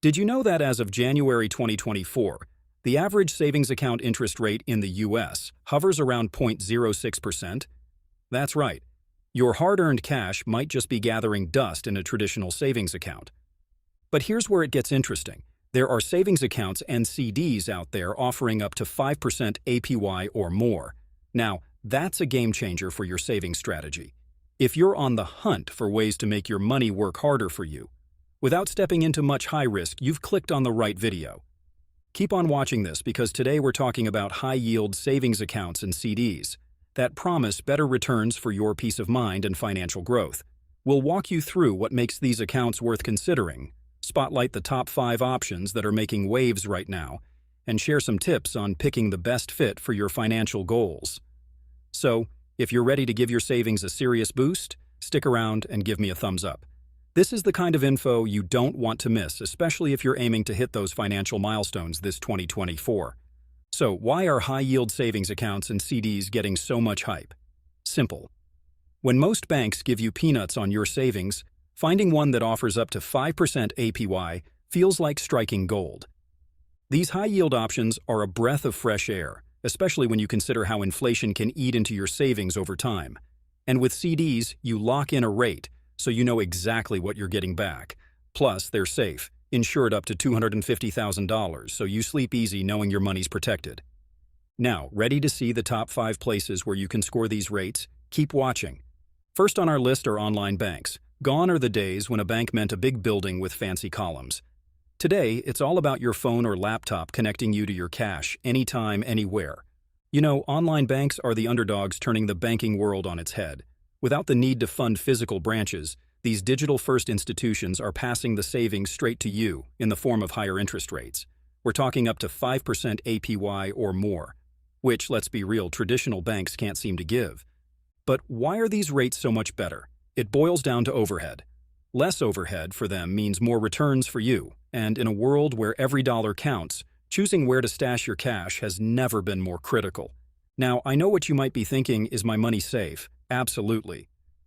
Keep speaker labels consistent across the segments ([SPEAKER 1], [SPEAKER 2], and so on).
[SPEAKER 1] Did you know that as of January 2024, the average savings account interest rate in the US hovers around 0.06%? That's right. Your hard-earned cash might just be gathering dust in a traditional savings account. But here's where it gets interesting. There are savings accounts and CDs out there offering up to 5% APY or more. Now, that's a game changer for your savings strategy. If you're on the hunt for ways to make your money work harder for you, without stepping into much high risk, you've clicked on the right video. Keep on watching this because today we're talking about high-yield savings accounts and CDs that promise better returns for your peace of mind and financial growth. We'll walk you through what makes these accounts worth considering, spotlight the top 5 options that are making waves right now, and share some tips on picking the best fit for your financial goals. So, if you're ready to give your savings a serious boost, stick around and give me a thumbs up. This is the kind of info you don't want to miss, especially if you're aiming to hit those financial milestones this 2024. So, why are high-yield savings accounts and CDs getting so much hype? Simple. When most banks give you peanuts on your savings, finding one that offers up to 5% APY feels like striking gold. These high-yield options are a breath of fresh air, especially when you consider how inflation can eat into your savings over time. And with CDs, you lock in a rate, so you know exactly what you're getting back. Plus, they're safe, insured up to $250,000, so you sleep easy knowing your money's protected. Now, ready to see the top 5 places where you can score these rates? Keep watching. First on our list are online banks. Gone are the days when a bank meant a big building with fancy columns. Today, it's all about your phone or laptop connecting you to your cash, anytime, anywhere. You know, online banks are the underdogs turning the banking world on its head. Without the need to fund physical branches, these digital-first institutions are passing the savings straight to you in the form of higher interest rates. We're talking up to 5% APY or more, which, let's be real, traditional banks can't seem to give. But why are these rates so much better? It boils down to overhead. Less overhead for them means more returns for you, and in a world where every dollar counts, choosing where to stash your cash has never been more critical. Now, I know what you might be thinking, is my money safe? Absolutely.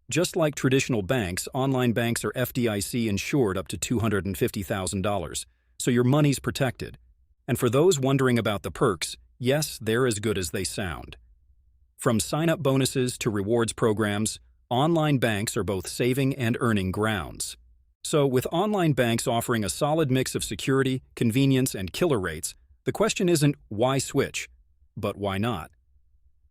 [SPEAKER 1] Just like traditional banks, online banks are FDIC insured up to $250,000, so your money's protected. And for those wondering about the perks, yes, they're as good as they sound. From sign-up bonuses to rewards programs, online banks are both saving and earning grounds. So, with online banks offering a solid mix of security, convenience, and killer rates, the question isn't why switch, but why not?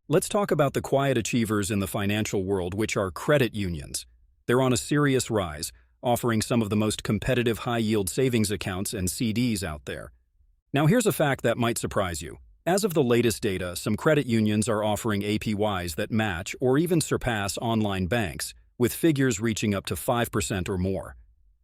[SPEAKER 1] Let's talk about the quiet achievers in the financial world, which are credit unions. They're on a serious rise, offering some of the most competitive high-yield savings accounts and CDs out there. Now, here's a fact that might surprise you. As of the latest data, some credit unions are offering APYs that match or even surpass online banks, with figures reaching up to 5% or more.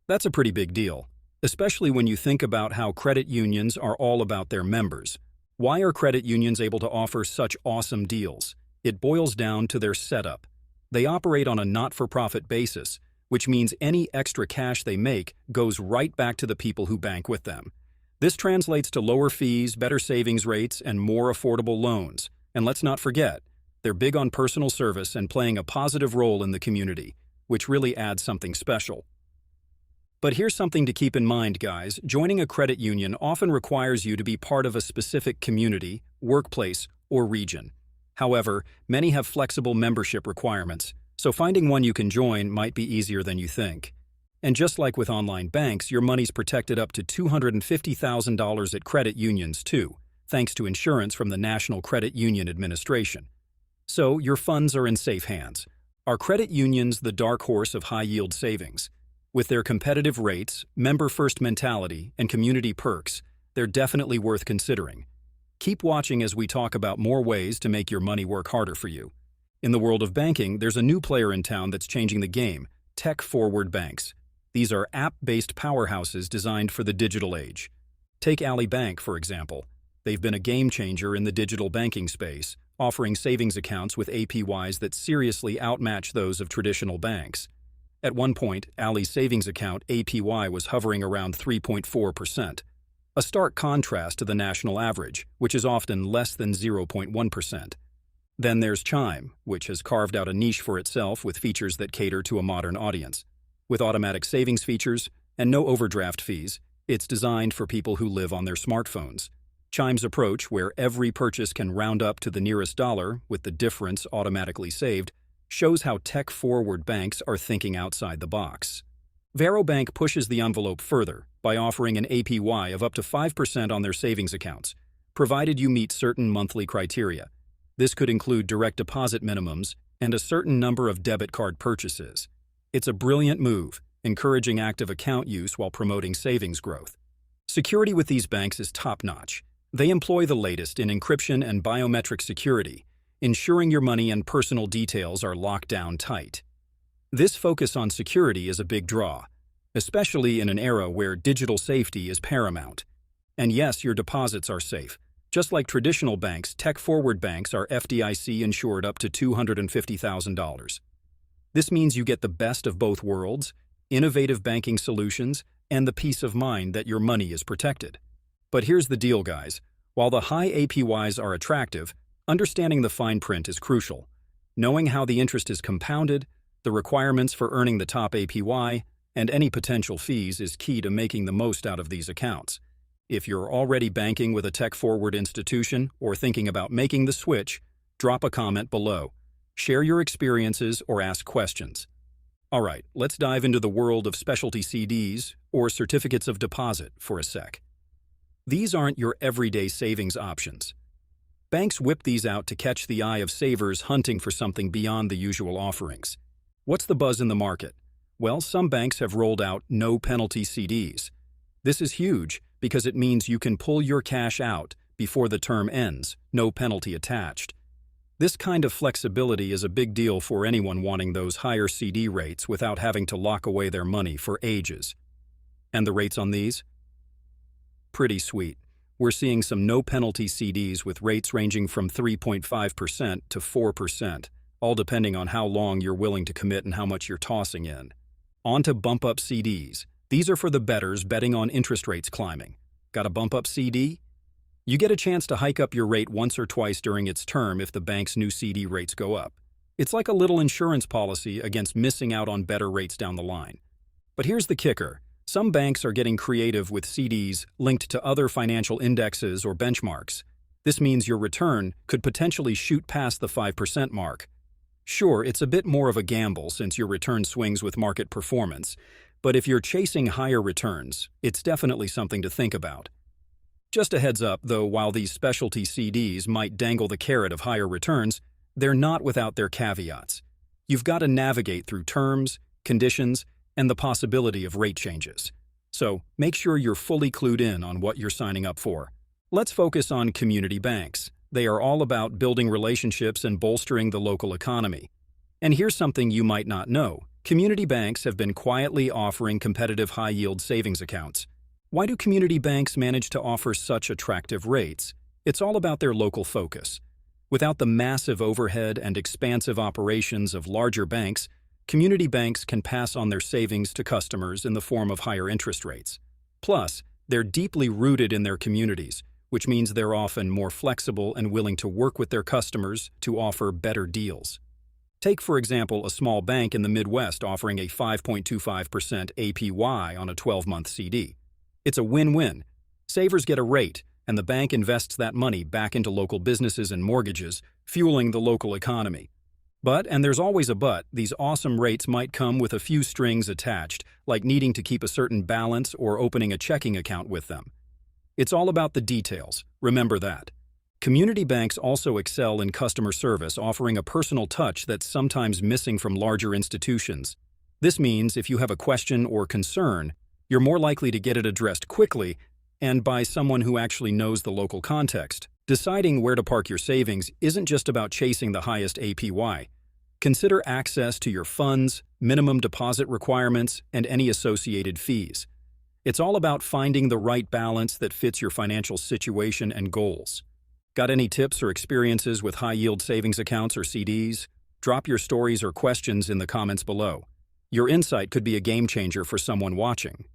[SPEAKER 1] That's a pretty big deal, especially when you think about how credit unions are all about their members. Why are credit unions able to offer such awesome deals? It boils down to their setup. They operate on a not-for-profit basis, which means any extra cash they make goes right back to the people who bank with them. This translates to lower fees, better savings rates, and more affordable loans. And let's not forget, they're big on personal service and playing a positive role in the community, which really adds something special. But here's something to keep in mind, guys. Joining a credit union often requires you to be part of a specific community, workplace, or region. However, many have flexible membership requirements, so finding one you can join might be easier than you think. And just like with online banks, your money's protected up to $250,000 at credit unions too, thanks to insurance from the National Credit Union Administration. So your funds are in safe hands. Are credit unions the dark horse of high-yield savings? With their competitive rates, member-first mentality, and community perks, they're definitely worth considering. Keep watching as we talk about more ways to make your money work harder for you. In the world of banking, there's a new player in town that's changing the game: tech-forward banks. These are app-based powerhouses designed for the digital age. Take Ally Bank, for example. They've been a game-changer in the digital banking space, offering savings accounts with APYs that seriously outmatch those of traditional banks. At one point, Ally's savings account APY was hovering around 3.4%, a stark contrast to the national average, which is often less than 0.1%. Then there's Chime, which has carved out a niche for itself with features that cater to a modern audience. With automatic savings features and no overdraft fees, It's designed for people who live on their smartphones. Chime's approach, where every purchase can round up to the nearest dollar with the difference automatically saved, shows how tech-forward banks are thinking outside the box. Varo Bank pushes the envelope further by offering an APY of up to 5% on their savings accounts, provided you meet certain monthly criteria. This could include direct deposit minimums and a certain number of debit card purchases. It's a brilliant move, encouraging active account use while promoting savings growth. Security with these banks is top-notch. They employ the latest in encryption and biometric security, ensuring your money and personal details are locked down tight. This focus on security is a big draw, especially in an era where digital safety is paramount. And yes, your deposits are safe. Just like traditional banks, tech-forward banks are FDIC insured up to $250,000. This means you get the best of both worlds, innovative banking solutions, and the peace of mind that your money is protected. But here's the deal, guys. While the high APYs are attractive, understanding the fine print is crucial. Knowing how the interest is compounded, the requirements for earning the top APY, and any potential fees is key to making the most out of these accounts. If you're already banking with a tech-forward institution or thinking about making the switch, drop a comment below. Share your experiences or ask questions. All right, let's dive into the world of specialty CDs or certificates of deposit for a sec. These aren't your everyday savings options. Banks whip these out to catch the eye of savers hunting for something beyond the usual offerings. What's the buzz in the market? Well, some banks have rolled out no-penalty CDs. This is huge because it means you can pull your cash out before the term ends, no penalty attached. This kind of flexibility is a big deal for anyone wanting those higher CD rates without having to lock away their money for ages. And the rates on these? Pretty sweet. We're seeing some no-penalty CDs with rates ranging from 3.5% to 4%, all depending on how long you're willing to commit and how much you're tossing in. On to bump-up CDs. These are for the bettors betting on interest rates climbing. Got a bump-up CD? You get a chance to hike up your rate once or twice during its term if the bank's new CD rates go up. It's like a little insurance policy against missing out on better rates down the line. But here's the kicker. Some banks are getting creative with CDs linked to other financial indexes or benchmarks. This means your return could potentially shoot past the 5% mark. Sure, it's a bit more of a gamble since your return swings with market performance, but if you're chasing higher returns, it's definitely something to think about. Just a heads up, though, while these specialty CDs might dangle the carrot of higher returns, they're not without their caveats. You've got to navigate through terms, conditions, and the possibility of rate changes. So make sure you're fully clued in on what you're signing up for. Let's focus on community banks. They are all about building relationships and bolstering the local economy. And here's something you might not know. Community banks have been quietly offering competitive high-yield savings accounts. Why do community banks manage to offer such attractive rates? It's all about their local focus. Without the massive overhead and expansive operations of larger banks, community banks can pass on their savings to customers in the form of higher interest rates. Plus, they're deeply rooted in their communities, which means they're often more flexible and willing to work with their customers to offer better deals. Take, for example, a small bank in the Midwest offering a 5.25% APY on a 12-month CD. It's a win-win. Savers get a rate, and the bank invests that money back into local businesses and mortgages, fueling the local economy. But, and there's always a but, these awesome rates might come with a few strings attached, like needing to keep a certain balance or opening a checking account with them. It's all about the details, remember that. Community banks also excel in customer service, offering a personal touch that's sometimes missing from larger institutions. This means if you have a question or concern, you're more likely to get it addressed quickly and by someone who actually knows the local context. Deciding where to park your savings isn't just about chasing the highest APY. Consider access to your funds, minimum deposit requirements, and any associated fees. It's all about finding the right balance that fits your financial situation and goals. Got any tips or experiences with high-yield savings accounts or CDs? Drop your stories or questions in the comments below. Your insight could be a game changer for someone watching.